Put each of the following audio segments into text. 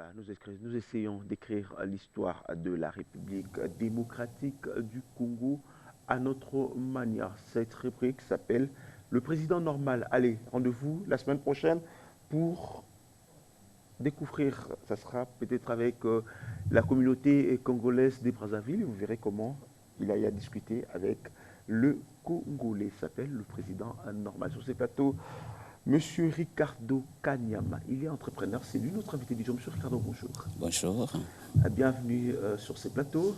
Voilà, nous essayons d'écrire l'histoire de la République démocratique du Congo à notre manière. Cette rubrique s'appelle Le président normal. Allez, rendez-vous la semaine prochaine pour découvrir. Ça sera peut-être avec la communauté congolaise des Brazzaville. Vous verrez comment il a eu à discuter avec le Congolais. Il s'appelle le président normal. Sur ces plateaux, Monsieur Ricardo Kanyama, il est entrepreneur, c'est lui notre invité du jour. Monsieur Ricardo, bonjour. Bonjour. Bienvenue sur ces plateaux.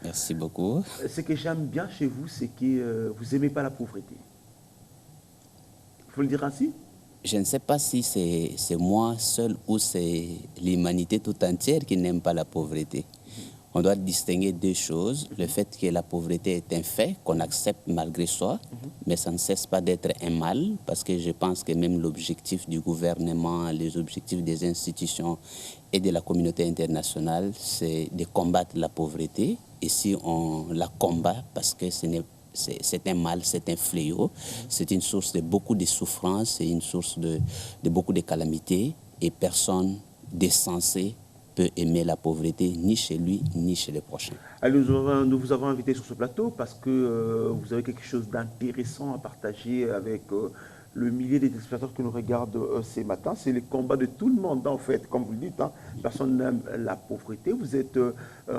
Merci beaucoup. Ce que j'aime bien chez vous, c'est que vous n'aimez pas la pauvreté. Il faut le dire ainsi? Je ne sais pas si c'est moi seul ou c'est l'humanité tout entière qui n'aime pas la pauvreté. On doit distinguer deux choses. Le fait que la pauvreté est un fait qu'on accepte malgré soi, mais ça ne cesse pas d'être un mal, parce que je pense que même l'objectif du gouvernement, les objectifs des institutions et de la communauté internationale, c'est de combattre la pauvreté. Et si on la combat, parce que c'est un mal, c'est un fléau, c'est une source de beaucoup de souffrances, c'est une source de beaucoup de calamités, et personne d'essentiel peut aimer la pauvreté, ni chez lui, ni chez les prochains. Alors, nous vous avons invité sur ce plateau parce que vous avez quelque chose d'intéressant à partager avec le millier des téléspectateurs qui nous regardent ces matins. C'est le combat de tout le monde, en fait, comme vous le dites. Hein. Personne n'aime la pauvreté. Vous êtes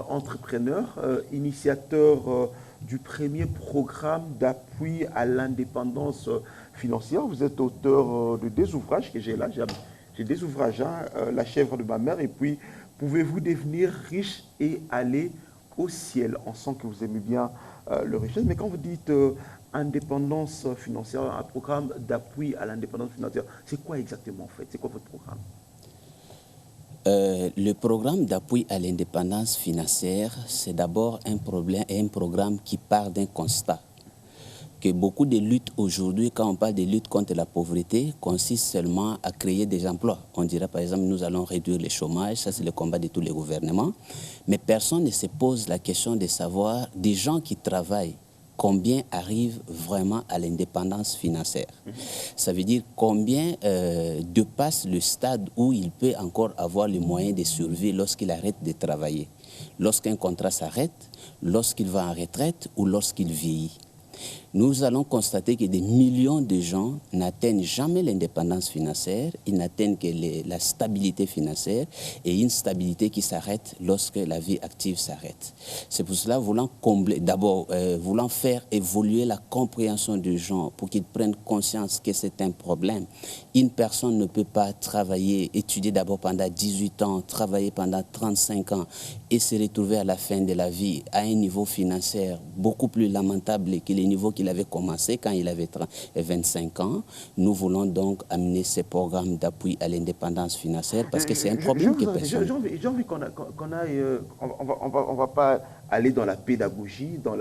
entrepreneur, initiateur du premier programme d'appui à l'indépendance financière. Vous êtes auteur de deux ouvrages que j'ai là. J'ai des ouvrages, hein, La chèvre de ma mère, et puis Pouvez-vous devenir riche et aller au ciel? On sent que vous aimez bien le richesse, mais quand vous dites indépendance financière, un programme d'appui à l'indépendance financière, c'est quoi exactement en fait? C'est quoi votre programme? Le programme d'appui à l'indépendance financière, c'est d'abord un programme qui part d'un constat. Que beaucoup de luttes aujourd'hui, quand on parle de lutte contre la pauvreté, consistent seulement à créer des emplois. On dirait par exemple, nous allons réduire le chômage, ça c'est le combat de tous les gouvernements. Mais personne ne se pose la question de savoir des gens qui travaillent, combien arrivent vraiment à l'indépendance financière. Ça veut dire combien dépasse le stade où il peut encore avoir les moyens de survie lorsqu'il arrête de travailler. Lorsqu'un contrat s'arrête, lorsqu'il va en retraite ou lorsqu'il vieillit. Nous allons constater que des millions de gens n'atteignent jamais l'indépendance financière, ils n'atteignent que la stabilité financière et une stabilité qui s'arrête lorsque la vie active s'arrête. C'est pour cela, voulant combler, d'abord, voulant faire évoluer la compréhension des gens pour qu'ils prennent conscience que c'est un problème. Une personne ne peut pas travailler, étudier d'abord pendant 18 ans, travailler pendant 35 ans et se retrouver à la fin de la vie à un niveau financier beaucoup plus lamentable que les niveaux qu'il avait commencé quand il avait 25 ans. Nous voulons donc amener ces programmes d'appui à l'indépendance financière parce que c'est un problème que personne... J'ai envie qu'on aille... on va pas aller dans la pédagogie, dans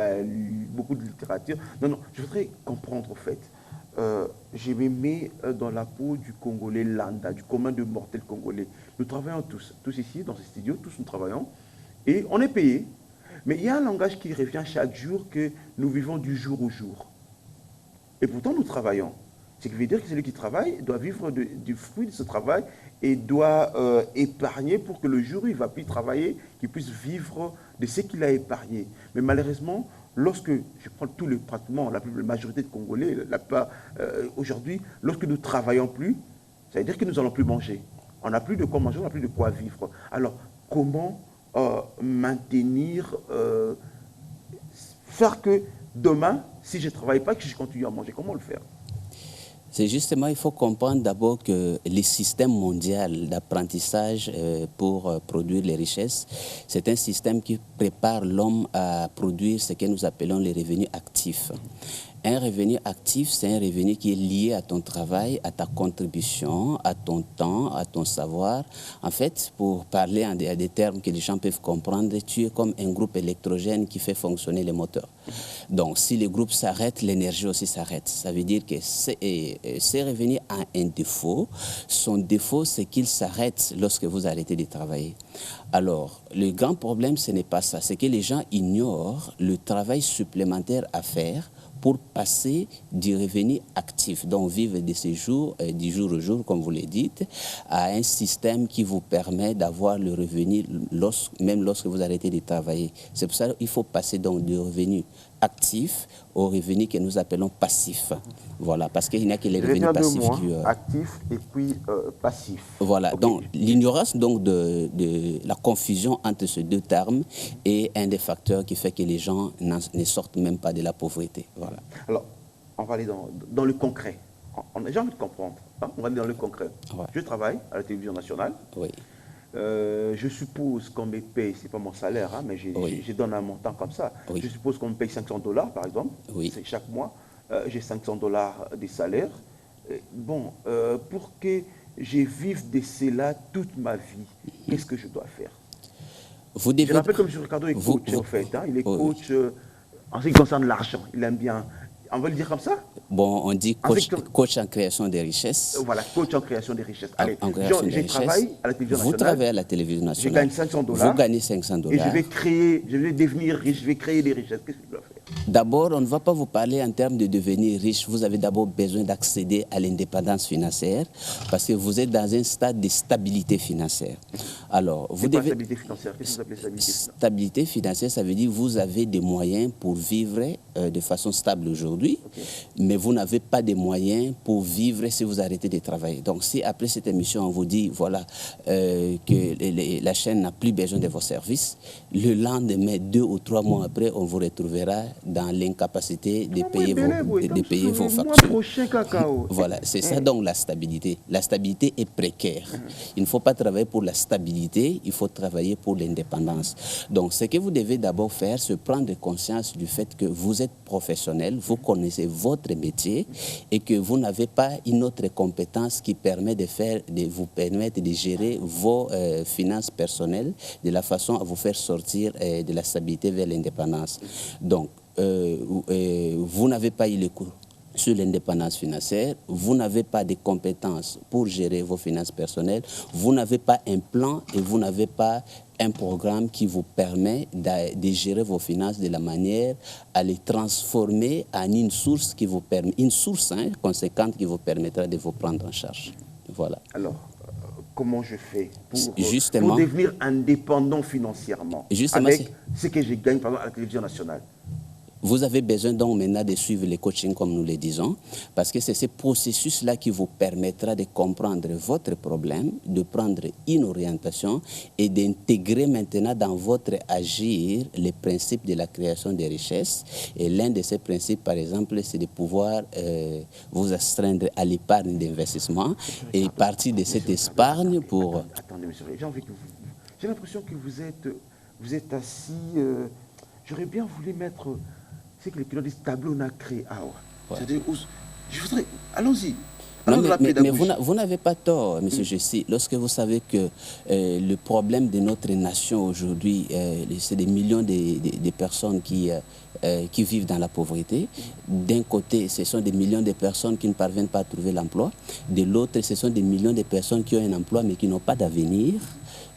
beaucoup de littérature. Non, non, je voudrais comprendre, en fait. Je me mets dans la peau du Congolais lambda, du commun de mortels congolais. Nous travaillons tous ici, dans ce studio, tous nous travaillons, et on est payé. Mais il y a un langage qui revient chaque jour que nous vivons du jour au jour. Et pourtant, nous travaillons. Ce qui veut dire que celui qui travaille doit vivre du fruit de ce travail et doit épargner pour que le jour où il ne va plus travailler, qu'il puisse vivre de ce qu'il a épargné. Mais malheureusement, lorsque, je prends pratiquement la majorité de Congolais, aujourd'hui, lorsque nous ne travaillons plus, ça veut dire que nous n'allons plus manger. On n'a plus de quoi manger, on n'a plus de quoi vivre. Alors, comment maintenir, faire que demain, si je ne travaille pas, que je continue à manger, comment le faire? C'est justement, il faut comprendre d'abord que le système mondial d'apprentissage pour produire les richesses, c'est un système qui prépare l'homme à produire ce que nous appelons les revenus actifs. Un revenu actif, c'est un revenu qui est lié à ton travail, à ta contribution, à ton temps, à ton savoir. En fait, pour parler à des termes que les gens peuvent comprendre, tu es comme un groupe électrogène qui fait fonctionner les moteurs. Donc, si le groupe s'arrête, l'énergie aussi s'arrête. Ça veut dire que ces revenus ont un défaut. Son défaut, c'est qu'il s'arrête lorsque vous arrêtez de travailler. Alors, le grand problème, ce n'est pas ça. C'est que les gens ignorent le travail supplémentaire à faire pour passer du revenu actif, donc vivre de ces jours, du jour au jour, comme vous le dites, à un système qui vous permet d'avoir le revenu même lorsque vous arrêtez de travailler. C'est pour ça qu'il faut passer donc du revenu actif au revenu que nous appelons passif. Voilà, parce qu'il n'y a que les revenus passifs qui... actif et puis passif. Voilà, okay. Donc l'ignorance donc de la confusion entre ces deux termes est un des facteurs qui fait que les gens ne sortent même pas de la pauvreté. Voilà. Alors, on va aller dans le concret. J'ai envie de comprendre. Hein? On va aller dans le concret. Ouais. Je travaille à la télévision nationale. Oui. Je suppose qu'on me paye, ce n'est pas mon salaire, hein, mais je donne un montant comme ça. Oui. Je suppose qu'on me paye $500 par exemple. Oui. Chaque mois, j'ai $500 de salaire. Bon, pour que je vive de cela toute ma vie, qu'est-ce que je dois faire? Vous devez... Je rappelle comme M. Ricardo est coach en fait. Hein, il est coach en ce qui concerne l'argent. Il aime bien. On va le dire comme ça? Bon, on dit coach en création des richesses. Voilà, coach en création des richesses. Allez, je travaille à la télévision nationale. Vous travaillez à la télévision nationale. Je gagne $500. Vous gagnez $500. Et je vais devenir riche, je vais créer des richesses. Qu'est-ce que je dois faire? D'abord, on ne va pas vous parler en termes de devenir riche. Vous avez d'abord besoin d'accéder à l'indépendance financière parce que vous êtes dans un stade de stabilité financière. Alors, vous devez... stabilité financière? Qu'est-ce que vous appelez stabilité financière? Stabilité financière, ça veut dire que vous avez des moyens pour vivre de façon stable aujourd'hui, mais vous n'avez pas de moyens pour vivre si vous arrêtez de travailler. Donc, si après cette émission, on vous dit voilà, que la chaîne n'a plus besoin de vos services, le lendemain, 2 ou 3 mois après, on vous retrouvera dans l'incapacité de payer vos factures. Voilà, c'est ça donc la stabilité. La stabilité est précaire. Il ne faut pas travailler pour la stabilité, il faut travailler pour l'indépendance. Donc, ce que vous devez d'abord faire, c'est prendre conscience du fait que vous êtes professionnel, vous connaissez votre métier et que vous n'avez pas une autre compétence qui permet vous permettre de gérer vos finances personnelles de la façon à vous faire sortir de la stabilité vers l'indépendance. Donc, vous n'avez pas eu le cours sur l'indépendance financière, vous n'avez pas de compétences pour gérer vos finances personnelles, vous n'avez pas un plan et vous n'avez pas un programme qui vous permet de gérer vos finances de la manière à les transformer en une source qui vous permet, une source conséquente qui vous permettra de vous prendre en charge. Voilà. Alors, comment je fais pour devenir indépendant financièrement avec ce que je gagne par exemple, à la télévision nationale? Vous avez besoin donc maintenant de suivre les coachings comme nous le disons, parce que c'est ce processus-là qui vous permettra de comprendre votre problème, de prendre une orientation et d'intégrer maintenant dans votre agir les principes de la création des richesses. Et l'un de ces principes, par exemple, c'est de pouvoir vous astreindre à l'épargne d'investissement et partir de cette épargne pour... Attendez, monsieur, j'ai l'impression que vous êtes assis... J'aurais bien voulu mettre... C'est que les pilotes disent tableau n'a créé. Ah ouais. Ouais. Je voudrais... Allons-y. Mais vous n'avez pas tort, M. Jessie, lorsque vous savez que le problème de notre nation aujourd'hui, c'est des millions de personnes qui vivent dans la pauvreté. D'un côté, ce sont des millions de personnes qui ne parviennent pas à trouver l'emploi. De l'autre, ce sont des millions de personnes qui ont un emploi mais qui n'ont pas d'avenir.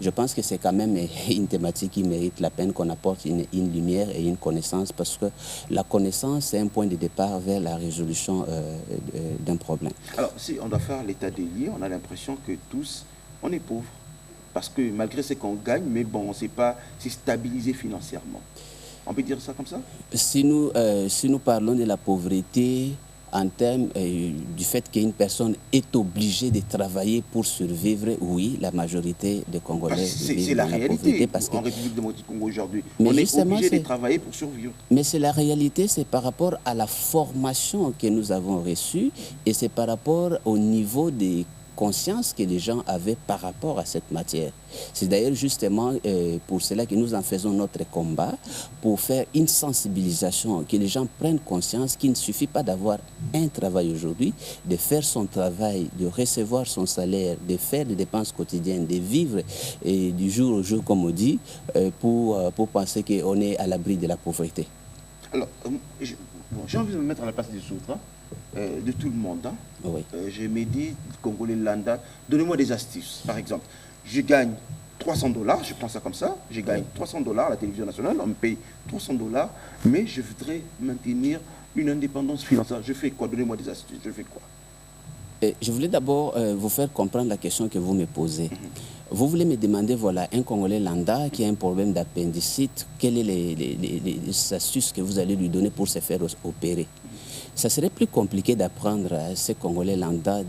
Je pense que c'est quand même une thématique qui mérite la peine qu'on apporte une lumière et une connaissance, parce que la connaissance, c'est un point de départ vers la résolution d'un problème. Alors, si on doit faire l'état des lieux, on a l'impression que tous, on est pauvres. Parce que malgré ce qu'on gagne, mais bon, on ne sait pas si stabiliser financièrement. On peut dire ça comme ça? Si nous parlons de la pauvreté, en termes du fait qu'une personne est obligée de travailler pour survivre, oui, la majorité des Congolais vivent dans la pauvreté. Parce que en République démocratique du Congo aujourd'hui, on est obligé de travailler pour survivre. Mais c'est la réalité, c'est par rapport à la formation que nous avons reçue et c'est par rapport au niveau des conscience que les gens avaient par rapport à cette matière. C'est d'ailleurs justement pour cela que nous en faisons notre combat, pour faire une sensibilisation, que les gens prennent conscience qu'il ne suffit pas d'avoir un travail aujourd'hui, de faire son travail, de recevoir son salaire, de faire des dépenses quotidiennes, de vivre du jour au jour, comme on dit, pour penser qu'on est à l'abri de la pauvreté. Alors, j'ai envie de me mettre à la place des autres. De tout le monde. Hein. Oui. Je me dis, Congolais lambda, donnez-moi des astuces. Par exemple, je gagne $300, je prends ça comme ça, je gagne $300 à la télévision nationale, on me paye $300, mais je voudrais maintenir une indépendance financière, je fais quoi? Donnez-moi des astuces, je fais quoi? Je voulais d'abord vous faire comprendre la question que vous me posez. Vous voulez me demander, voilà, un Congolais lambda qui a un problème d'appendicite, quelles sont les astuces que vous allez lui donner pour se faire opérer? Ça serait plus compliqué d'apprendre à ces Congolais lambda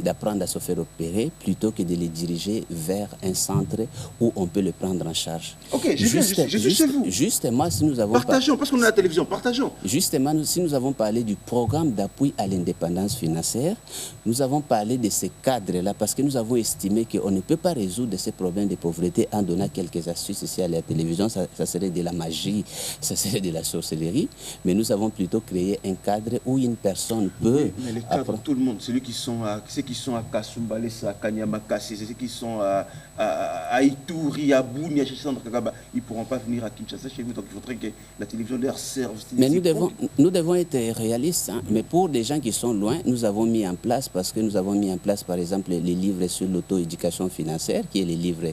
d'apprendre à se faire opérer plutôt que de les diriger vers un centre où on peut le prendre en charge. Ok, je suis chez vous. Justement, si nous avons... Partageons, parce qu'on est à la télévision, partageons. Justement, si nous avons parlé du programme d'appui à l'indépendance financière, nous avons parlé de ces cadres-là parce que nous avons estimé qu'on ne peut pas résoudre ces problèmes de pauvreté en donnant quelques astuces ici à la télévision. Ça serait de la magie, ça serait de la sorcellerie. Mais nous avons plutôt créé un cadre où une personne peut... Mais les cadres, tout le monde, ceux qui sont à Kasumbalesa, à Kanyamakasi, ceux qui sont à Ituri, à Bouni, à Chachanda, ils ne pourront pas venir à Kinshasa chez vous. Donc il faudrait que la télévision leur serve. Mais nous devons être réalistes. Hein. Mais pour des gens qui sont loin, nous avons mis en place, parce que nous avons mis en place, par exemple, les livres sur l'auto-éducation financière, qui est le livre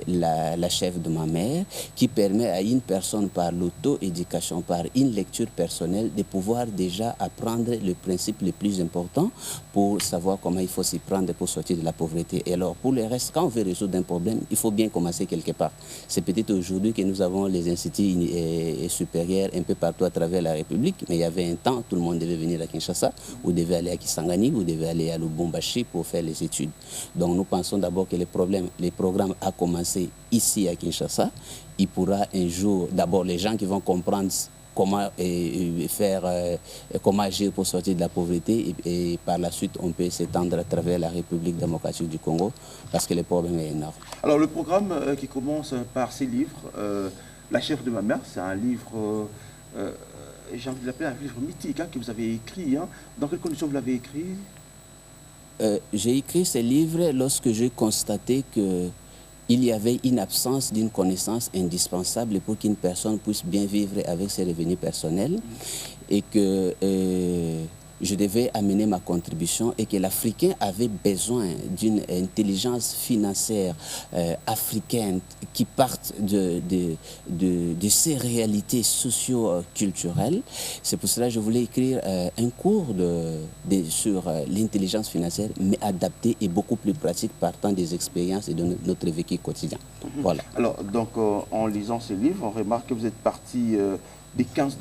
La chef de ma mère, qui permet à une personne, par l'auto-éducation, par une lecture personnelle, de pouvoir déjà apprendre le principe le plus important pour savoir comment il faut s'y prendre pour sortir de la pauvreté. Et alors, pour le reste, quand on veut résoudre un problème, il faut bien commencer quelque part. C'est peut-être aujourd'hui que nous avons les instituts supérieurs un peu partout à travers la République, mais il y avait un temps, tout le monde devait venir à Kinshasa, ou devait aller à Kisangani, ou devait aller à Lubumbashi pour faire les études. Donc nous pensons d'abord que les programmes a commencé ici à Kinshasa. Il pourra un jour, d'abord les gens qui vont comprendre comment comment agir pour sortir de la pauvreté et par la suite on peut s'étendre à travers la République démocratique du Congo parce que le problème est énorme. Alors le programme qui commence par ces livres, La chef de ma mère, c'est un livre, j'ai envie de l'appeler un livre mythique que vous avez écrit. Hein. Dans quelles conditions vous l'avez écrit? J'ai écrit ce livre lorsque j'ai constaté que il y avait une absence d'une connaissance indispensable pour qu'une personne puisse bien vivre avec ses revenus personnels et que je devais amener ma contribution et que l'Africain avait besoin d'une intelligence financière africaine qui parte de ces réalités socio-culturelles. C'est pour cela que je voulais écrire un cours sur l'intelligence financière, mais adapté et beaucoup plus pratique partant des expériences et de notre vécu quotidien. Voilà. Alors, donc, en lisant ce livre, on remarque que vous êtes parti des $15.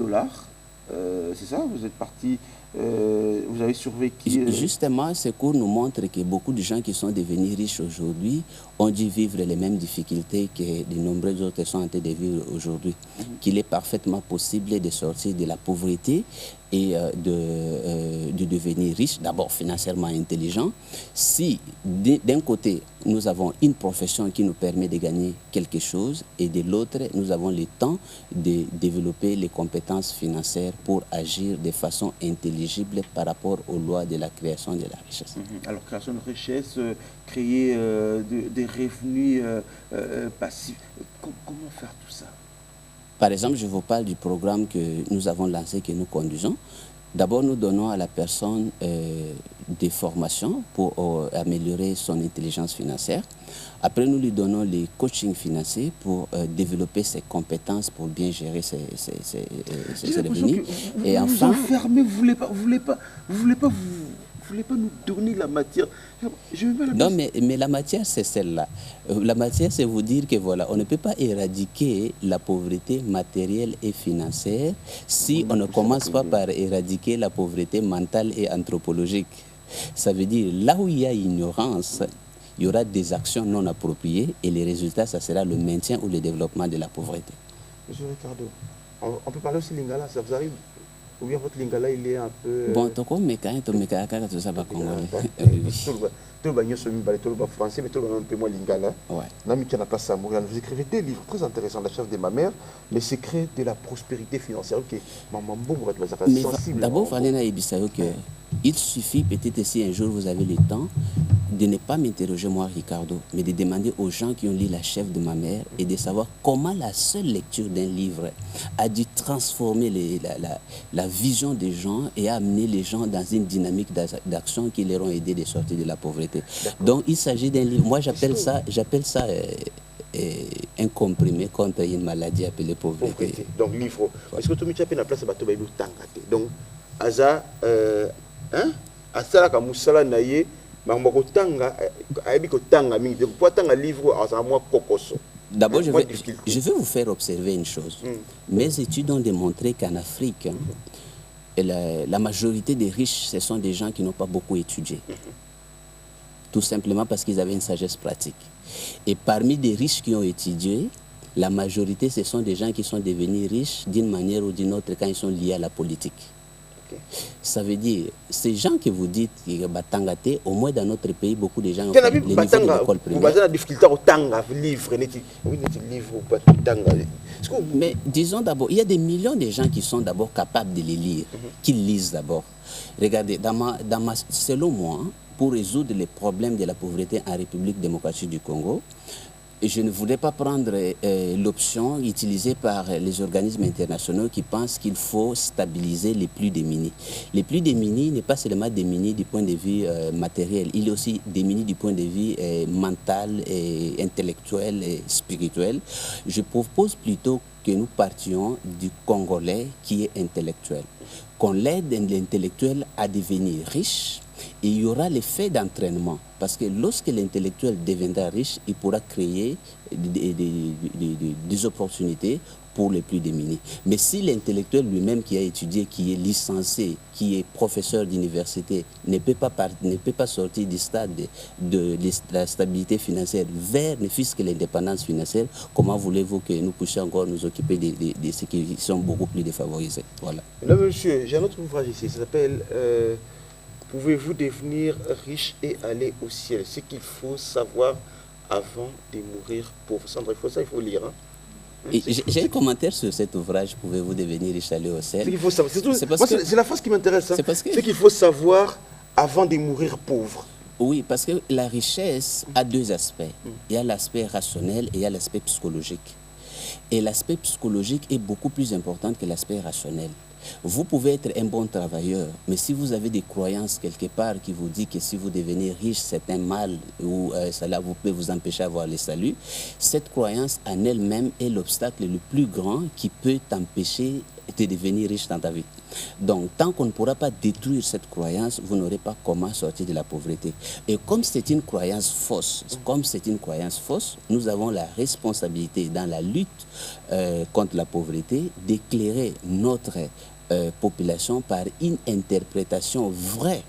C'est ça? Vous êtes parti... vous avez survécu... Justement, ce cours nous montre que beaucoup de gens qui sont devenus riches aujourd'hui ont dû vivre les mêmes difficultés que de nombreux autres sont en train de vivre aujourd'hui. Qu'il est parfaitement possible de sortir de la pauvreté et de devenir riche, d'abord financièrement intelligent, si d'un côté nous avons une profession qui nous permet de gagner quelque chose et de l'autre nous avons le temps de développer les compétences financières pour agir de façon intelligible par rapport aux lois de la création de la richesse. Alors création de richesse, créer des revenus passifs, comment faire tout ça? Par exemple, je vous parle du programme que nous avons lancé, que nous conduisons. D'abord, nous donnons à la personne des formations pour améliorer son intelligence financière. Après, nous lui donnons les coachings financiers pour développer ses compétences pour bien gérer ses revenus. Et enfin, vous enfermez, vous voulez pas nous donner la matière. Non, mais la matière, c'est celle-là. La matière, c'est vous dire que voilà, on ne peut pas éradiquer la pauvreté matérielle et financière si on ne commence pas par éradiquer la pauvreté mentale et anthropologique. Ça veut dire, là où il y a ignorance, il y aura des actions non appropriées et les résultats, ça sera le maintien ou le développement de la pauvreté. Monsieur Ricardo, on peut parler aussi lingala, ça vous arrive? Ou bien votre lingala, il est un peu... Bon, toko meka, tout ça va congolais. Tout le français, mais tout le un peu moins lingala. Vous écrivez des livres très intéressants, La chef de ma mère, Les secrets de la prospérité financière. Ok, maman, bon, vous êtes sensible. D'abord, il suffit peut-être si un jour vous avez le temps de ne pas m'interroger moi, Ricardo, mais de demander aux gens qui ont lu La chef de ma mère et de savoir comment la seule lecture d'un livre a dû transformer la vision des gens et amener les gens dans une dynamique d'action qui leur ont aidé de sortir de la pauvreté. Donc il s'agit d'un livre, moi j'appelle ça un un comprimé contre une maladie appelée pauvreté. Donc, livre. Parce que tout le monde a la place à Bato donc, Aza, Asala Kamusala Naye, Mambo Tanga, Aibiko Tanga, Mingi, Tanga livre à moi Kokoso. D'abord, je vais vous faire observer une chose. Mes études ont démontré qu'en Afrique, la majorité des riches, ce sont des gens qui n'ont pas beaucoup étudié. Tout simplement parce qu'ils avaient une sagesse pratique. Et parmi des riches qui ont étudié, la majorité, ce sont des gens qui sont devenus riches d'une manière ou d'une autre quand ils sont liés à la politique. Ça veut dire, ces gens que vous dites, au moins dans notre pays, beaucoup de gens ont fait les niveaux de l'école primaire. Mais disons d'abord, il y a des millions de gens qui sont d'abord capables de les lire, qui lisent d'abord. Regardez, selon moi, pour résoudre les problèmes de la pauvreté en République démocratique du Congo, je ne voudrais pas prendre l'option utilisée par les organismes internationaux qui pensent qu'il faut stabiliser les plus démunis. Les plus démunis n'est pas seulement démunis du point de vue matériel, il est aussi démunis du point de vue mental, et intellectuel et spirituel. Je propose plutôt que nous partions du Congolais qui est intellectuel, qu'on l'aide l'intellectuel à devenir riche. Et il y aura l'effet d'entraînement. Parce que lorsque l'intellectuel deviendra riche, il pourra créer des opportunités pour les plus démunis. Mais si l'intellectuel lui-même qui a étudié, qui est licencié, qui est professeur d'université, ne peut pas sortir du stade de la stabilité financière vers ne fût-ce que l'indépendance financière, comment voulez-vous que nous puissions encore nous occuper de ceux qui sont beaucoup plus défavorisés? Voilà. Là, monsieur, j'ai un autre ouvrage ici, ça s'appelle... Pouvez-vous devenir riche et aller au ciel? Ce qu'il faut savoir avant de mourir pauvre. Sandra, il faut lire. Hein? J'ai un commentaire sur cet ouvrage, Pouvez-vous devenir riche et aller au ciel? C'est la phrase qui m'intéresse. Hein? Ce qu'il faut savoir avant de mourir pauvre. Oui, parce que la richesse a deux aspects. Il y a l'aspect rationnel et il y a l'aspect psychologique. Et l'aspect psychologique est beaucoup plus important que l'aspect rationnel. Vous pouvez être un bon travailleur, mais si vous avez des croyances quelque part qui vous disent que si vous devenez riche, c'est un mal ou cela vous peut vous empêcher d'avoir le salut, cette croyance en elle-même est l'obstacle le plus grand qui peut t'empêcher de devenir riche dans ta vie. Donc, tant qu'on ne pourra pas détruire cette croyance, vous n'aurez pas comment sortir de la pauvreté. Et comme c'est une croyance fausse, nous avons la responsabilité dans la lutte contre la pauvreté d'éclairer notre population par une interprétation vraie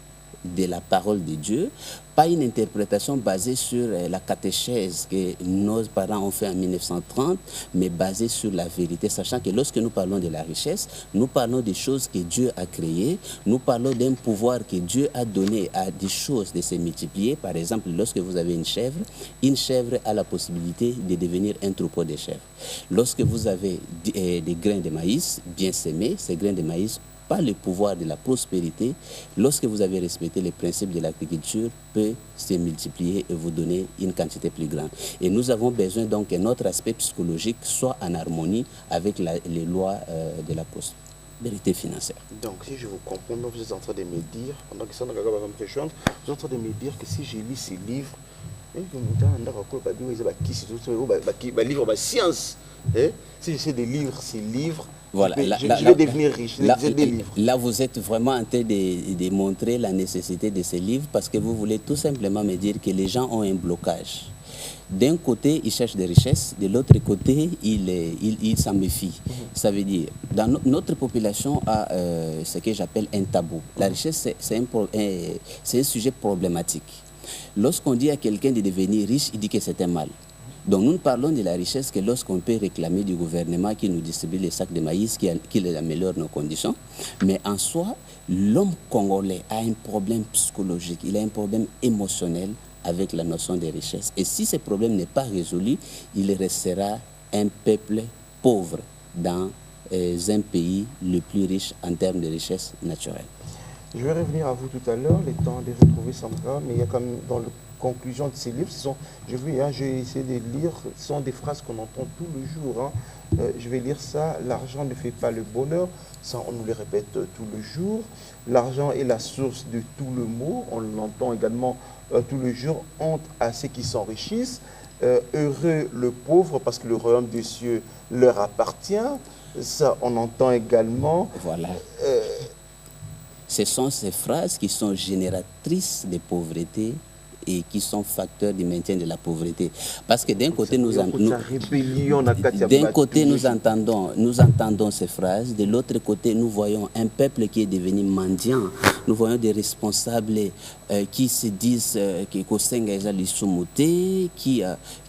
de la parole de Dieu, pas une interprétation basée sur la catéchèse que nos parents ont fait en 1930, mais basée sur la vérité, sachant que lorsque nous parlons de la richesse, nous parlons des choses que Dieu a créées, nous parlons d'un pouvoir que Dieu a donné à des choses de se multiplier. Par exemple, lorsque vous avez une chèvre a la possibilité de devenir un troupeau de chèvres. Lorsque vous avez des grains de maïs bien semés, ces grains de maïs pas le pouvoir de la prospérité, lorsque vous avez respecté les principes de l'agriculture, peut se multiplier et vous donner une quantité plus grande. Et nous avons besoin donc que notre aspect psychologique soit en harmonie avec les lois de la prospérité financière. Donc, si je vous comprends, vous êtes en train de me dire, pendant que Sandra va me rejoindre, vous êtes en train de me dire que si je lis ces livres, si j'essaie de lire ces livres, voilà, je vais devenir riche. Là, vous êtes vraiment en train de montrer la nécessité de ces livres parce que vous voulez tout simplement me dire que les gens ont un blocage. D'un côté, ils cherchent des richesses, de l'autre côté, ils s'en méfient. Ça veut dire, notre population a ce que j'appelle un tabou. La richesse, c'est un sujet problématique. Lorsqu'on dit à quelqu'un de devenir riche, il dit que c'est un mal. Donc nous parlons de la richesse que lorsqu'on peut réclamer du gouvernement qui nous distribue les sacs de maïs, qui améliore nos conditions. Mais en soi, l'homme congolais a un problème psychologique, il a un problème émotionnel avec la notion de richesse. Et si ce problème n'est pas résolu, il restera un peuple pauvre dans un pays le plus riche en termes de richesse naturelle. Je vais revenir à vous tout à l'heure, le temps de retrouver Sandra, mais il y a quand même dans la conclusion de ces livres, j'ai essayé de lire, ce sont des phrases qu'on entend tous les jours. Je vais lire ça, l'argent ne fait pas le bonheur, ça on nous le répète tous les jours. L'argent est la source de tout le maux, on l'entend également tous les jours, honte à ceux qui s'enrichissent. heureux le pauvre parce que le royaume des cieux leur appartient. Ça, on entend également. Voilà. Ce sont ces phrases qui sont génératrices de pauvreté et qui sont facteurs du maintien de la pauvreté. Parce que d'un côté, nous entendons ces phrases, de l'autre côté, nous voyons un peuple qui est devenu mendiant, nous voyons des responsables qui se disent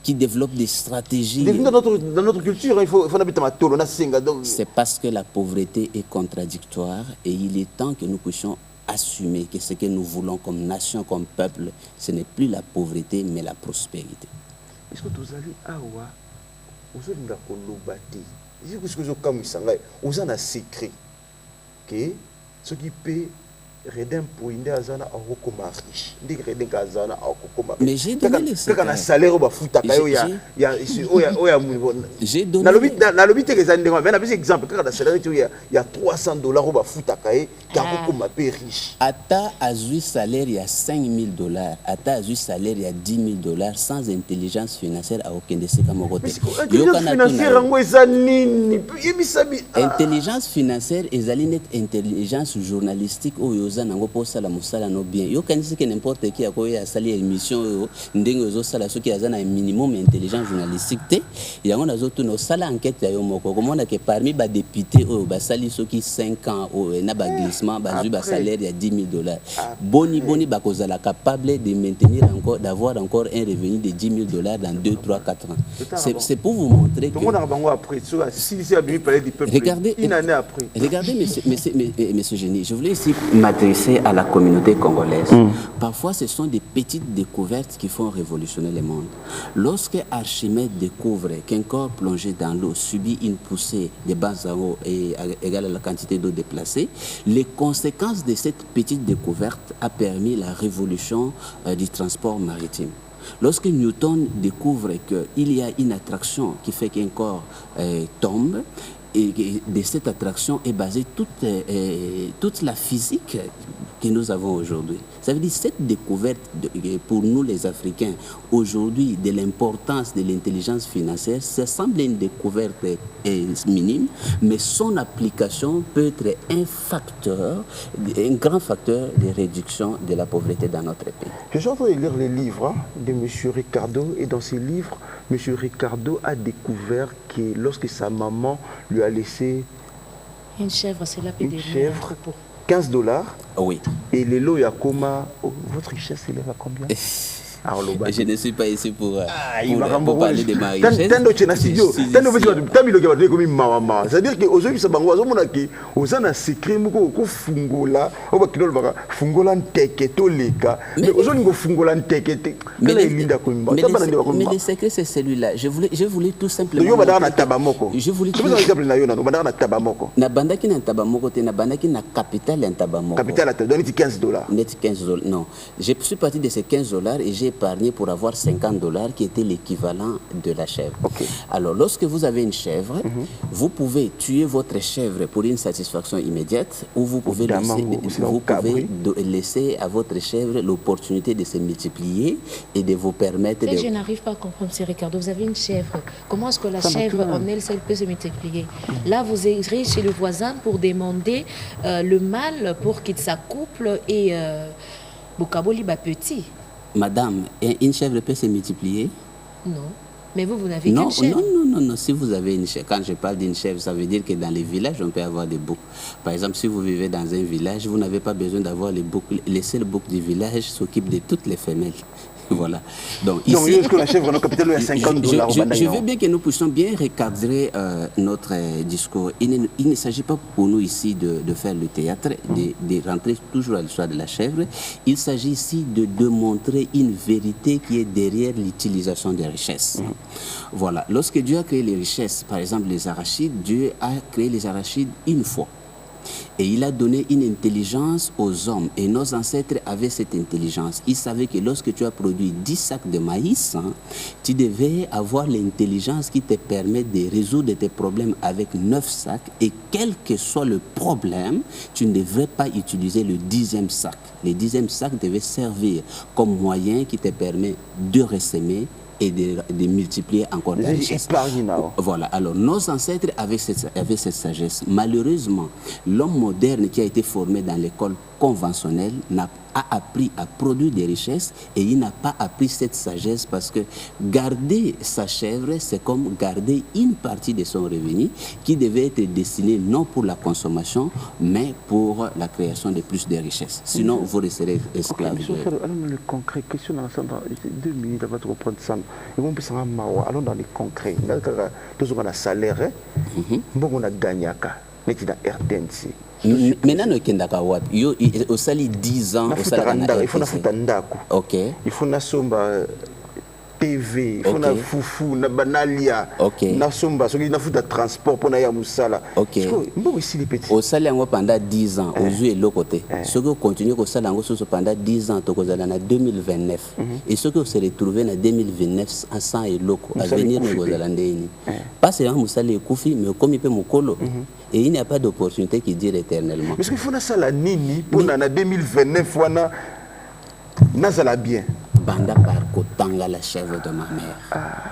qui développent des stratégies. Dans notre culture, il faut habiter ma tolo. C'est parce que la pauvreté est contradictoire et il est temps que nous puissions assumer que ce que nous voulons comme nation, comme peuple, ce n'est plus la pauvreté, mais la prospérité. Est-ce que vous allez awa, vous allez dans le bâti, est-ce que vous comme ça, vous avez un secret que ce qui peut redem pour une azana akokoma riche ndi redem kazana akokoma mais j'ai donné le secret kaka na salaire ba futa kayo ya j'ai donné na lobi te kezani ndengo mais na bisi exemple kaka na salaire tu ya $300 ba futa kaye akokoma pe riche ata azui salaire ya $5,000 ata azui salaire ya $10,000 sans intelligence financière a okende seka mokote intelligence financière ngo ezanini yebisabi intelligence financière ezali net intelligence journalistique oyo nango po sala musala no bien yo kanisi que n'importe qui akoya asali émission ndenge zo sala soki azana minimum intelligence journalistique te yango nazo tuna sala enquête ya yo moko komona que parmi ba députés oyo basali soki 5 ans na ba glissement bazui ba salaire ya $10,000 boni bakozala capable de maintenir encore d'avoir encore un revenu de $10,000 dans 2 3 4 ans c'est pour vous montrer que regardez une année après regardez monsieur Génie je voulais ici à la communauté congolaise. Parfois, ce sont des petites découvertes qui font révolutionner le monde. Lorsque Archimède découvre qu'un corps plongé dans l'eau subit une poussée de base à eau égale à la quantité d'eau déplacée, les conséquences de cette petite découverte a permis la révolution du transport maritime. Lorsque Newton découvre qu'il y a une attraction qui fait qu'un corps tombe, et de cette attraction est basée toute la physique que nous avons aujourd'hui. Ça veut dire cette découverte pour nous les Africains aujourd'hui de l'importance de l'intelligence financière, ça semble une découverte minime, mais son application peut être un grand facteur de réduction de la pauvreté dans notre pays. Je suis en train de lire les livres de M. Ricardo et dans ces livres, M. Ricardo a découvert que lorsque sa maman lui a laissé une chèvre, c'est la une chèvre, $15. Oui. Et les lots Yakoma, votre richesse s'élève à combien? Je ne suis pas ici pour parler de ma richesse. C'est-à-dire que aujourd'hui, ça a un secret, mais le secret, c'est celui-là. Je voulais tout simplement. Je voulais tout $15. Non. Je suis parti de ces $15 et j'ai épargné pour avoir $50 qui était l'équivalent de la chèvre. Okay. Alors, lorsque vous avez une chèvre, vous pouvez tuer votre chèvre pour une satisfaction immédiate ou vous pouvez laisser à votre chèvre l'opportunité de se multiplier et de vous permettre de... Je n'arrive pas à comprendre, M. Ricardo. Vous avez une chèvre. Comment est-ce que la chèvre, en elle seule, peut se multiplier? Là, vous irez chez le voisin pour demander le mâle pour qu'il s'accouple et Bokaboli bat petit. Madame, une chèvre peut se multiplier? Non. Mais vous n'avez qu'une chèvre. Non. Si vous avez une chèvre, quand je parle d'une chèvre, ça veut dire que dans les villages, on peut avoir des boucs. Par exemple, si vous vivez dans un village, vous n'avez pas besoin d'avoir les boucs. Les seuls boucs du village s'occupent de toutes les femelles. Voilà. Donc, ici, je veux bien que nous puissions bien recadrer notre discours. Il ne s'agit pas pour nous ici de faire le théâtre, de rentrer toujours à l'histoire de la chèvre. Il s'agit ici de démontrer une vérité qui est derrière l'utilisation des richesses. Voilà. Lorsque Dieu a créé les richesses, par exemple les arachides, Dieu a créé les arachides une fois. Et il a donné une intelligence aux hommes. Et nos ancêtres avaient cette intelligence. Ils savaient que lorsque tu as produit 10 sacs de maïs, tu devais avoir l'intelligence qui te permet de résoudre tes problèmes avec 9 sacs. Et quel que soit le problème, tu ne devrais pas utiliser le 10e sac. Le 10e sac devait servir comme moyen qui te permet de ressemer et de multiplier encore la richesse. Voilà. Alors, nos ancêtres avaient cette sagesse. Malheureusement, l'homme moderne qui a été formé dans l'école conventionnelle a appris à produire des richesses et il n'a pas appris cette sagesse parce que garder sa chèvre, c'est comme garder une partie de son revenu qui devait être destinée non pour la consommation, mais pour la création de plus de richesses. Sinon, vous resterez esclaves. Le concret, question dans 2 minutes avant de reprendre ça. Allons dans les concrets. Nous avons un salaire, on a gagné. RTNC. Maintenant, au sali 10 ans, au sali il faut il faut TV, il faut na fufu, na banalia, na somba, ce qui na futa transport pour na ya musala. Au sali pendant 10 ans, au jeu et l'autre côté. Ce qui continue au sali pendant 10 ans, au 2029. Et ce qui se retrouve en 2029 à 100 et l'autre, à venir au Zalandéni. Pas seulement musali et koufi, mais comme il peut mukolo. Et il n'y a pas d'opportunité qui dure éternellement. Mais ce qu'il faut na sala nini pour na 2029 wana nazala bien. Banda par Kotanga, la chèvre de ma mère.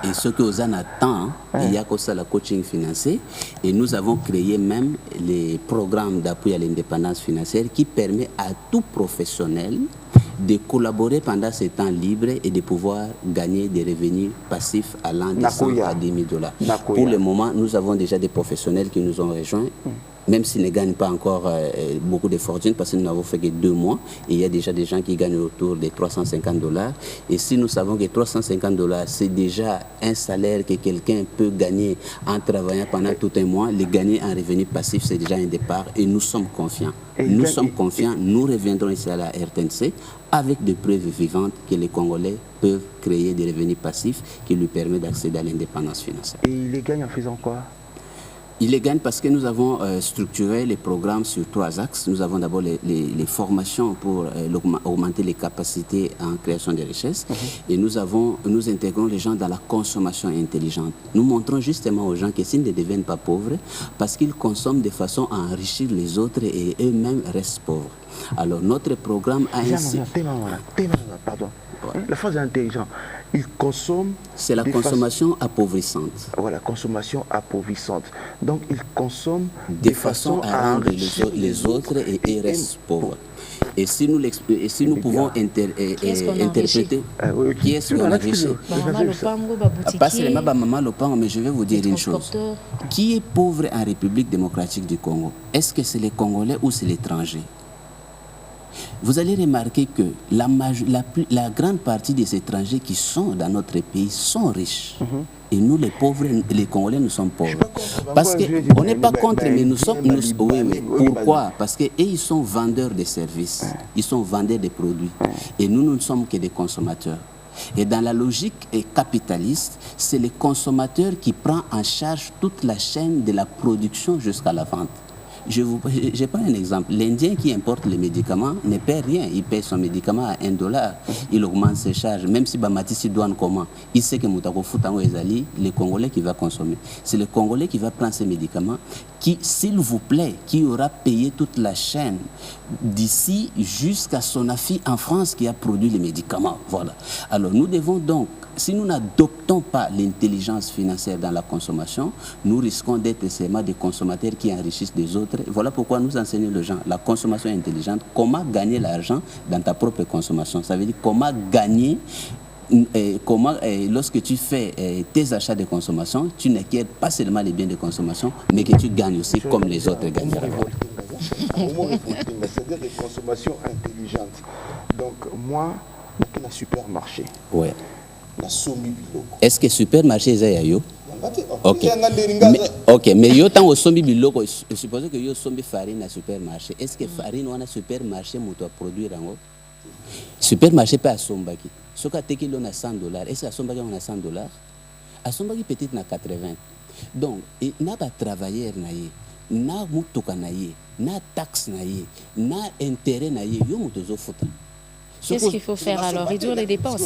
Et ce que vous en attend, il y a que ça, la coaching financier. Et nous avons créé même les programmes d'appui à l'indépendance financière qui permet à tout professionnel de collaborer pendant ces temps libres et de pouvoir gagner des revenus passifs allant de 100 à 10 000 $. Pour le moment, nous avons déjà des professionnels qui nous ont rejoints. Même s'ils ne gagnent pas encore beaucoup de fortune, parce que nous n'avons fait que 2 mois, et il y a déjà des gens qui gagnent autour de 350 $. Et si nous savons que 350 $, c'est déjà un salaire que quelqu'un peut gagner en travaillant pendant tout un mois, les gagner en revenu passif, c'est déjà un départ, et nous sommes confiants. Nous sommes confiants, nous reviendrons ici à la RTNC avec des preuves vivantes que les Congolais peuvent créer des revenus passifs qui lui permettent d'accéder à l'indépendance financière. Et ils les gagnent en faisant quoi ? Il les gagne parce que nous avons structuré les programmes sur 3 axes. Nous avons d'abord les formations pour augmenter les capacités en création de richesses. Et nous intégrons les gens dans la consommation intelligente. Nous montrons justement aux gens que s'ils ne deviennent pas pauvres, parce qu'ils consomment de façon à enrichir les autres et eux-mêmes restent pauvres. Alors notre programme a ainsi... Pardon. La phase intelligente. Ils consomment... C'est la consommation appauvrissante. Voilà, consommation appauvrissante. Donc, ils consomment de façon à rendre les autres et ils restent pauvres. Et si nous pouvons interpréter qui est-ce qu'on enrichit, pas seulement Maman Lopango, mais je vais vous dire une chose. Qui est pauvre en République démocratique du Congo? Est-ce que c'est les Congolais ou c'est l'étranger? Vous allez remarquer que la grande partie des étrangers qui sont dans notre pays sont riches. Et nous, les pauvres, les Congolais, nous sommes pauvres. Parce qu'on n'est pas contre, mais nous sommes... Oui. Pourquoi? Parce qu'ils sont vendeurs de services. Ils sont vendeurs de produits. Et nous ne sommes que des consommateurs. Et dans la logique capitaliste, c'est le consommateur qui prend en charge toute la chaîne de la production jusqu'à la vente. Je prends un exemple. L'Indien qui importe les médicaments ne paie rien. Il paie son médicament à $1. Il augmente ses charges. Même si Bamatisi douane comment, il sait que Moutako Foutango Ezali, le Congolais qui va consommer. C'est le Congolais qui va prendre ces médicaments, qui, s'il vous plaît, qui aura payé toute la chaîne d'ici jusqu'à Sonafi en France qui a produit les médicaments. Voilà. Alors nous devons donc, si nous n'adoptons pas l'intelligence financière dans la consommation, nous risquons d'être seulement des consommateurs qui enrichissent des autres. Voilà pourquoi nous enseignons aux gens la consommation intelligente, comment gagner l'argent dans ta propre consommation. Ça veut dire comment gagner, lorsque tu fais tes achats de consommation, tu n'acquiers pas seulement les biens de consommation, mais que tu gagnes aussi comme les autres gagnent. C'est-à-dire des consommations intelligentes. Donc moi, je suis un supermarché. Oui. Est-ce que supermarché est là? Ok, mais yo tant au sombi biloko, je suppose que yo sombi farine à supermarché. Est-ce que farine on a supermarché moto produire en supermarché pas à sombaki. Ce qu'a été qu'il on a $100. Est-ce que à sombaki on a $100? À sombaki peut-être na 80. Donc, n'a pas travailleur naïe, n'a mutoka naïe, n'a taxe naïe, n'a intérêt naïe, yo motozo fouta. Qu'est-ce qu'il faut faire alors? Réduire les dépenses.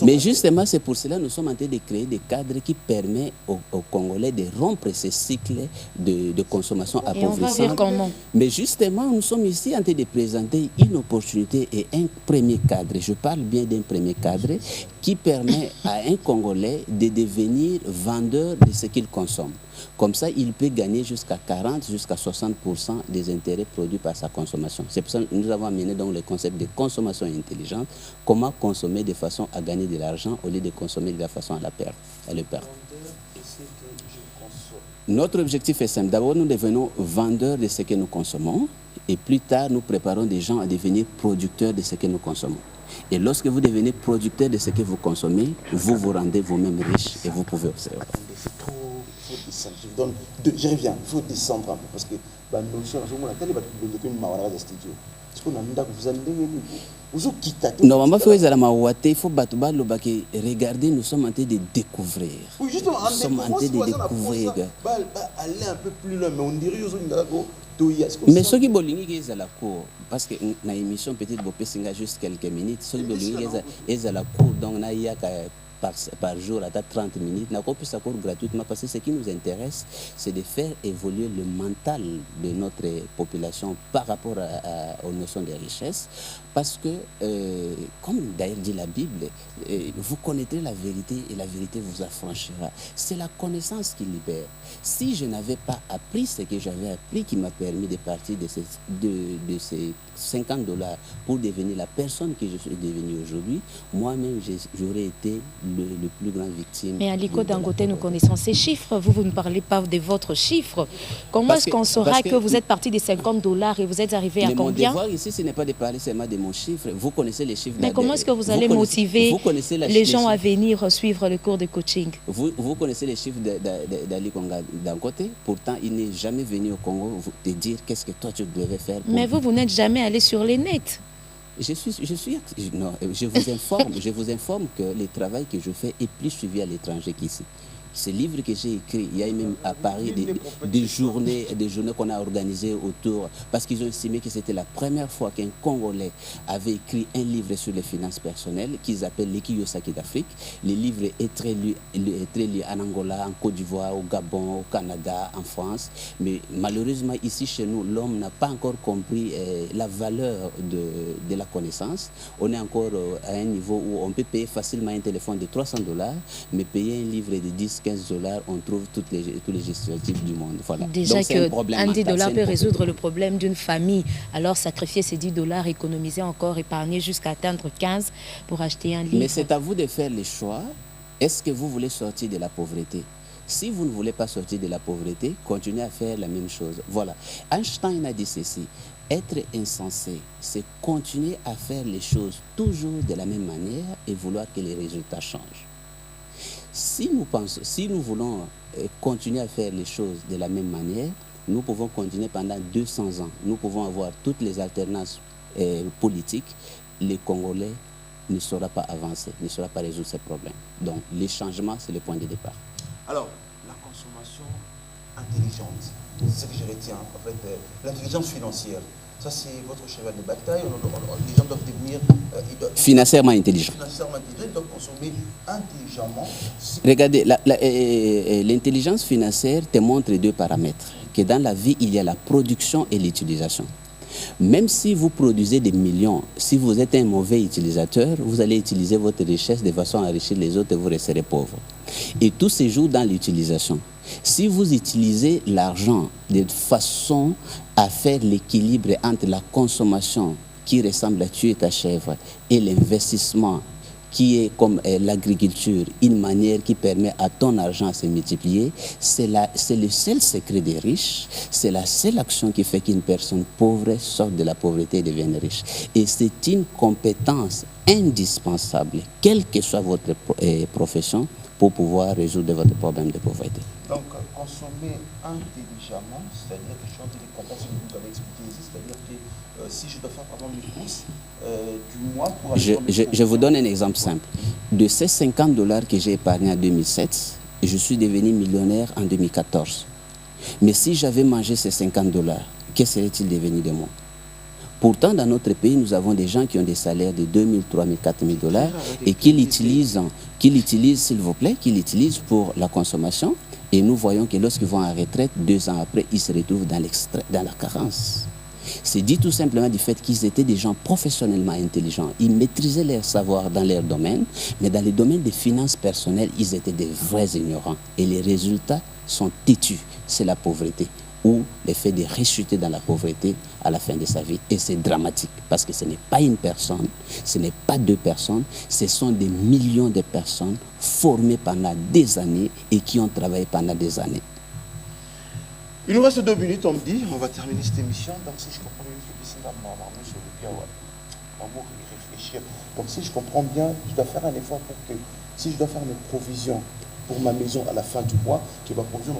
Mais justement, c'est pour cela que nous sommes en train de créer des cadres qui permettent aux Congolais de rompre ce cycle de consommation appauvrissante. Et on va voir comment. Mais justement, nous sommes ici en train de présenter une opportunité et un premier cadre. Je parle bien d'un premier cadre qui permet à un Congolais de devenir vendeur de ce qu'il consomme. Comme ça, il peut gagner jusqu'à 40, jusqu'à 60% des intérêts produits par sa consommation. C'est pour ça que nous avons amené donc le concept de consommation intelligente, comment consommer de façon à gagner de l'argent au lieu de consommer de la façon à le perdre. Notre objectif est simple. D'abord, nous devenons vendeurs de ce que nous consommons et plus tard, nous préparons des gens à devenir producteurs de ce que nous consommons. Et lorsque vous devenez producteur de ce que vous consommez, vous vous rendez vous-même riche et vous pouvez observer. C'est trop... Il faut descendre. Je vous donne deux. Je reviens. Il faut descendre un peu parce que nos chers, je vous télé, vous studio. Est-ce qu'on a vous allez vous quittez. Normalement, il faut regarder, nous sommes en train de découvrir. Oui, justement, nous sommes en train de découvrir. Aller un peu plus loin, mais on dirait mais ceux qui bolingi à la cour, parce que dans l'émission peut-être juste quelques minutes, ceux qui bolingi à la cour, donc il y a par jour à 30 minutes, n'a pas pu s'accorder gratuitement parce que ce qui nous intéresse, c'est de faire évoluer le mental de notre population par rapport aux notions de richesse. Parce que, comme d'ailleurs dit la Bible, vous connaîtrez la vérité et la vérité vous affranchira. C'est la connaissance qui libère. Si je n'avais pas appris ce que j'avais appris qui m'a permis de partir de ces $50 pour devenir la personne que je suis devenue aujourd'hui, moi-même j'aurais été le plus grand victime. Mais Aliko Dangote, nous connaissons ces chiffres. Vous ne parlez pas de votre chiffre. Comment est-ce qu'on saura que vous êtes parti des $50 et vous êtes arrivé à combien? Mon devoir ici, ce n'est pas de parler seulement de mon chiffre. Vous connaissez les chiffres. Mais comment est-ce que vous allez motiver les gens à venir suivre le cours de coaching? Vous connaissez les chiffres d'Aliko Dangote. Pourtant, il n'est jamais venu au Congo te dire qu'est-ce que toi tu devais faire. Mais vous n'êtes jamais allé sur les nets. Je vous informe que le travail que je fais est plus suivi à l'étranger qu'ici. Ce livre que j'ai écrit, il y a même à Paris des journées qu'on a organisées autour, parce qu'ils ont estimé que c'était la première fois qu'un Congolais avait écrit un livre sur les finances personnelles qu'ils appellent l'Ekiyosaki d'Afrique. Le livre est très lu en Angola, en Côte d'Ivoire, au Gabon, au Canada, en France. Mais malheureusement, ici chez nous, l'homme n'a pas encore compris la valeur de la connaissance. On est encore à un niveau où on peut payer facilement un téléphone de $300, mais payer un livre de 10, $15, on trouve tous les gestionnaires du monde. Voilà. Déjà qu'un $10 peut résoudre le problème d'une famille. Alors sacrifier ces $10, économiser encore, épargner jusqu'à atteindre 15 pour acheter un livre. Mais c'est à vous de faire les choix. Est-ce que vous voulez sortir de la pauvreté? Si vous ne voulez pas sortir de la pauvreté, continuez à faire la même chose. Voilà. Einstein a dit ceci. Être insensé, c'est continuer à faire les choses toujours de la même manière et vouloir que les résultats changent. Si nous voulons continuer à faire les choses de la même manière, nous pouvons continuer pendant 200 ans. Nous pouvons avoir toutes les alternances politiques. Les Congolais ne sauront pas avancer, ne sauront pas résoudre ces problèmes. Donc, les changements, c'est le point de départ. Alors, la consommation intelligente, c'est ce que je retiens. En fait, l'intelligence financière, ça c'est votre cheval de bataille. Les gens doivent devenir financièrement intelligents. Ils doivent consommer intelligemment. Regardez, l'intelligence financière te montre deux paramètres. Que dans la vie, il y a la production et l'utilisation. Même si vous produisez des millions, si vous êtes un mauvais utilisateur, vous allez utiliser votre richesse de façon à enrichir les autres et vous resterez pauvre. Et tout se joue dans l'utilisation. Si vous utilisez l'argent de façon à faire l'équilibre entre la consommation qui ressemble à tuer ta chèvre et l'investissement qui est comme l'agriculture, une manière qui permet à ton argent de se multiplier, c'est le seul secret des riches, c'est la seule action qui fait qu'une personne pauvre sorte de la pauvreté et devienne riche. Et c'est une compétence indispensable, quelle que soit votre profession, pour pouvoir résoudre votre problème de pauvreté. Donc, consommer intelligemment, c'est-à-dire que je suis en train de comprendre ce que vous avez expliqué ici, c'est-à-dire que si je dois faire par exemple mes courses du mois pour aller je vous donne un exemple simple. De ces $50 que j'ai épargnés en 2007, je suis devenu millionnaire en 2014. Mais si j'avais mangé ces $50, que serait-il devenu de moi? Pourtant, dans notre pays, nous avons des gens qui ont des salaires de 2 000, 3 000, 4 000 $, et qui l'utilisent, s'il vous plaît, qui l'utilisent pour la consommation. Et nous voyons que lorsqu'ils vont en retraite, 2 ans après, ils se retrouvent dans la carence. C'est dit tout simplement du fait qu'ils étaient des gens professionnellement intelligents. Ils maîtrisaient leur savoir dans leur domaine, mais dans les domaines des finances personnelles, ils étaient des vrais ignorants. Et les résultats sont têtus. C'est la pauvreté ou le fait de rechuter dans la pauvreté à la fin de sa vie. Et c'est dramatique parce que ce n'est pas une personne, ce n'est pas deux personnes, ce sont des millions de personnes formées pendant des années et qui ont travaillé pendant des années. Il nous reste 2 minutes, on me dit, on va terminer cette émission. Donc si je comprends bien, donc si je comprends bien, je dois faire un effort pour que, si je dois faire mes provisions pour ma maison à la fin du mois, que ma provision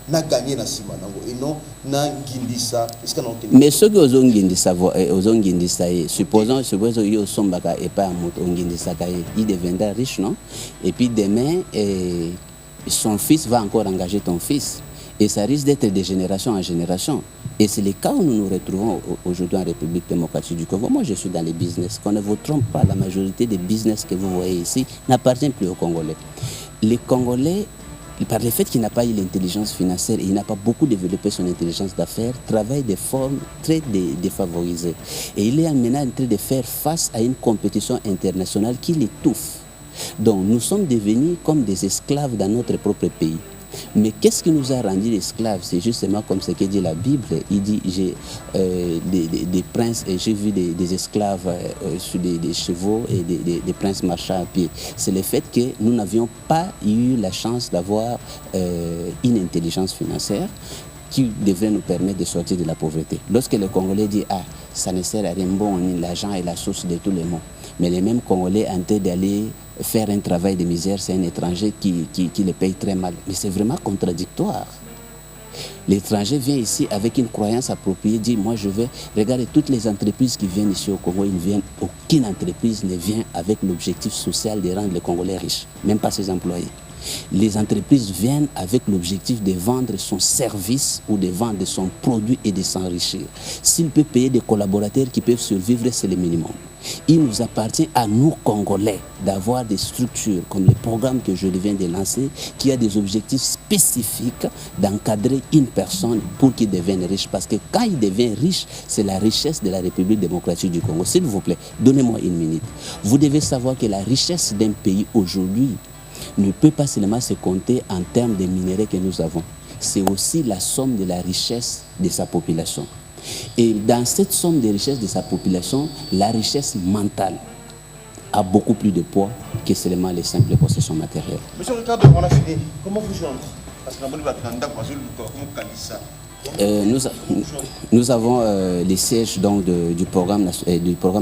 n'a gagné na sima et non na gindisa. Mais ceux qui ont gindisa, supposons qu'ils sont baka et pas gindisa, il deviendra riche, non? Et puis demain, son fils va encore engager ton fils. Et ça risque d'être de génération en génération. Et c'est le cas où nous nous retrouvons aujourd'hui en République démocratique du Congo. Moi, je suis dans les business. Qu'on ne vous trompe pas, la majorité des business que vous voyez ici n'appartient plus aux Congolais. Les Congolais, par le fait qu'il n'a pas eu l'intelligence financière et il n'a pas beaucoup développé son intelligence d'affaires, travaille de forme très défavorisée. Et il est maintenant en train de faire face à une compétition internationale qui l'étouffe. Donc, nous sommes devenus comme des esclaves dans notre propre pays. Mais qu'est-ce qui nous a rendu esclaves? C'est justement comme ce que dit la Bible. Il dit, j'ai des princes et j'ai vu des esclaves sur des chevaux et des princes marchant à pied. C'est le fait que nous n'avions pas eu la chance d'avoir une intelligence financière qui devrait nous permettre de sortir de la pauvreté. Lorsque le Congolais dit, ah, ça ne sert à rien, bon, l'argent est la source de tous les maux. Mais les mêmes Congolais, en train d'aller faire un travail de misère, c'est un étranger qui les paye très mal. Mais c'est vraiment contradictoire. L'étranger vient ici avec une croyance appropriée, dit, moi je vais regarder toutes les entreprises qui viennent ici au Congo, aucune entreprise ne vient avec l'objectif social de rendre les Congolais riches, même pas ses employés. Les entreprises viennent avec l'objectif de vendre son service ou de vendre son produit et de s'enrichir. S'il peut payer des collaborateurs qui peuvent survivre, c'est le minimum. Il nous appartient à nous, Congolais, d'avoir des structures comme le programme que je viens de lancer, qui a des objectifs spécifiques d'encadrer une personne pour qu'il devienne riche. Parce que quand il devient riche, c'est la richesse de la République démocratique du Congo. S'il vous plaît, donnez-moi une minute. Vous devez savoir que la richesse d'un pays aujourd'hui ne peut pas seulement se compter en termes de minéraux que nous avons. C'est aussi la somme de la richesse de sa population. Et dans cette somme de richesse de sa population, la richesse mentale a beaucoup plus de poids que seulement les simples possessions matérielles. Monsieur Ricardo, on a fini. Comment vous joindre? Parce que nous avons les sièges donc, du programme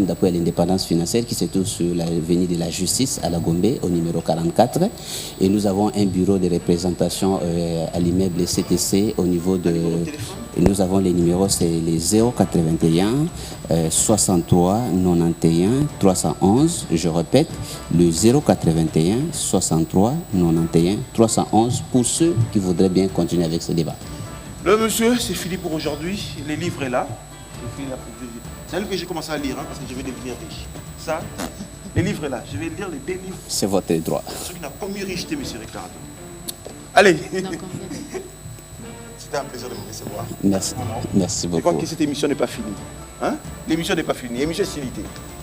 d'appui à l'indépendance financière qui se trouve sur l'avenue de la Justice à la Gombe au numéro 44. Et nous avons un bureau de représentation à l'immeuble CTC au niveau de... Et nous avons les numéros, c'est les 081 63 91 311. Je répète, le 081 63 91 311 pour ceux qui voudraient bien continuer avec ce débat. Le monsieur, c'est fini pour aujourd'hui. Le livre est là. C'est un livre que j'ai commencé à lire parce que je vais devenir riche. Ça, le livre est là. Je vais lire les 2 livres. C'est votre droit. Ce qui n'a pas mieux richeté, monsieur Ricardo. Allez. C'était un plaisir de vous recevoir. Merci. Merci beaucoup. Je crois que cette émission n'est pas finie. Hein? L'émission n'est pas finie. L'émission est silité.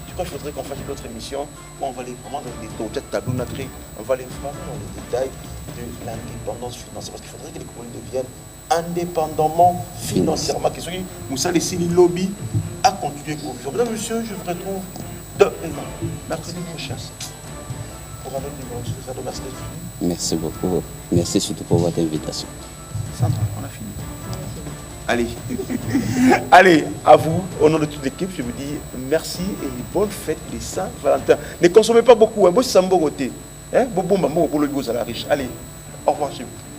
Je crois qu'il faudrait qu'on fasse une autre émission où on va aller vraiment dans les tableaux, on va aller vraiment dans les détails de l'indépendance financière. Parce qu'il faudrait que les Congolais deviennent indépendamment financièrement. Moussa laissé le lobby à continuer pour vivre. Mesdames, messieurs, je vous retrouve demain, mercredi prochain. Pour un autre numéro de Ricardo, merci d'être venu. Merci beaucoup. Merci surtout pour votre invitation. Sandra, on a fini. Allez. Allez, à vous, au nom de toute l'équipe, je vous dis merci et bonne fête des Saint-Valentin. Ne consommez pas beaucoup, hein, bon, c'est un bon côté. Allez, au revoir chez vous.